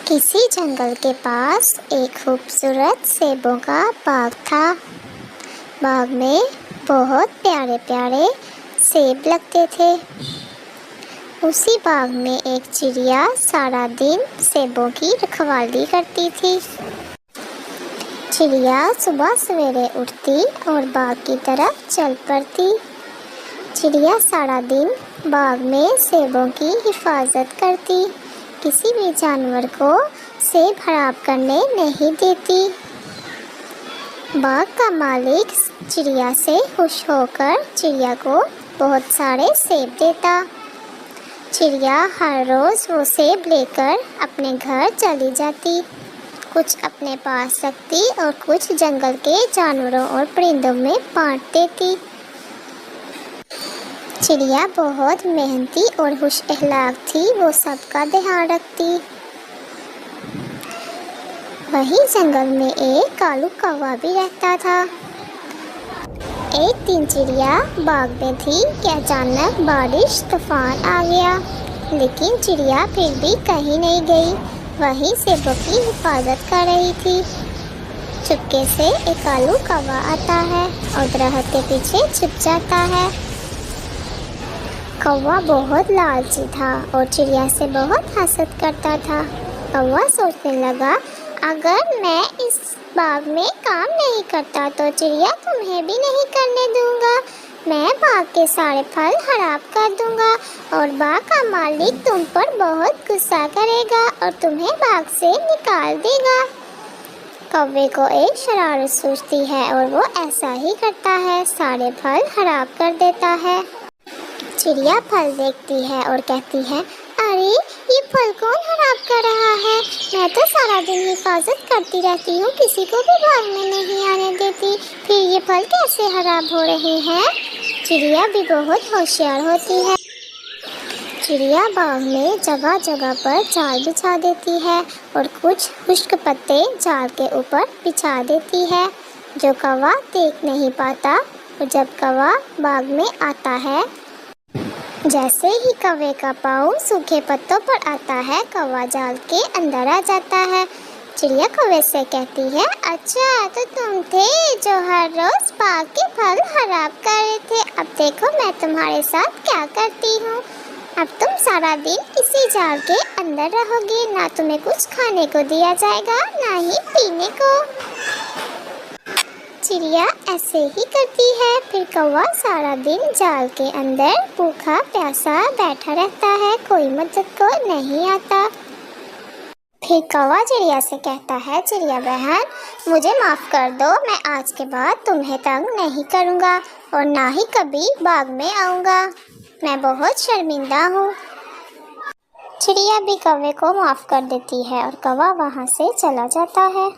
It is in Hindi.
किसी जंगल के पास एक खूबसूरत सेबों का बाग था। बाग में बहुत प्यारे प्यारे सेब लगते थे। उसी बाग में एक चिड़िया सारा दिन सेबों की रखवाली करती थी। चिड़िया सुबह सवेरे उठती और बाग की तरफ चल पड़ती। चिड़िया सारा दिन बाग में सेबों की हिफाजत करती, किसी भी जानवर को सेब खराब करने नहीं देती। बाग का मालिक चिड़िया से खुश होकर चिड़िया को बहुत सारे सेब देता। चिड़िया हर रोज़ वो सेब लेकर अपने घर चली जाती, कुछ अपने पास रखती और कुछ जंगल के जानवरों और परिंदों में बांट देती। चिड़िया बहुत मेहनती और खुश अखलाक थी, वो सबका ध्यान रखती। वहीं जंगल में एक कालू कौवा भी रहता था। एक दिन चिड़िया बाग में थी कि अचानक बारिश तूफान आ गया, लेकिन चिड़िया फिर भी कहीं नहीं गई, वहीं सेबों की हिफाजत कर रही थी। चुपके से एक कालू कौवा आता है और दरख्त के पीछे छुप जाता है। कौवा बहुत लालची था और चिड़िया से बहुत हसद करता था। कौवा सोचने लगा, अगर मैं इस बाग में काम नहीं करता तो चिड़िया तुम्हें भी नहीं करने दूंगा। मैं बाग के सारे फल खराब कर दूंगा और बाग का मालिक तुम पर बहुत गुस्सा करेगा और तुम्हें बाग से निकाल देगा। कौवे को एक शरारत सूझती है और वो ऐसा ही करता है, सारे फल खराब कर देता है। चिड़िया फल देखती है और कहती है, अरे ये फल कौन खराब कर रहा है? मैं तो सारा दिन हिफाजत करती रहती हूँ, किसी को भी बाग में नहीं आने देती, फिर ये फल कैसे खराब हो रहे हैं? चिड़िया भी बहुत होशियार होती है। चिड़िया बाग में जगह जगह पर जाल बिछा देती है और कुछ खुश्क पत्ते जाल के ऊपर बिछा देती है, जो कौवा देख नहीं पाता। और जब कौवा बाग में आता है, जैसे ही कौवे का पाँव सूखे पत्तों पर आता है, कौवा जाल के अंदर आ जाता है। चिड़िया कौवे से कहती है, अच्छा तो तुम थे जो हर रोज बाग के फल खराब कर रहे थे। अब देखो मैं तुम्हारे साथ क्या करती हूँ। अब तुम सारा दिन इसी जाल के अंदर रहोगे, ना तुम्हें कुछ खाने को दिया जाएगा ना ही पीने को। चिड़िया ऐसे ही करती है। फिर कौवा सारा दिन जाल के अंदर भूखा प्यासा बैठा रहता है, कोई मदद को नहीं आता। फिर कौवा चिड़िया से कहता है, चिड़िया बहन मुझे माफ़ कर दो, मैं आज के बाद तुम्हें तंग नहीं करूँगा और ना ही कभी बाग में आऊँगा, मैं बहुत शर्मिंदा हूँ। चिड़िया भी कौवे को माफ़ कर देती है और कौवा वहाँ से चला जाता है।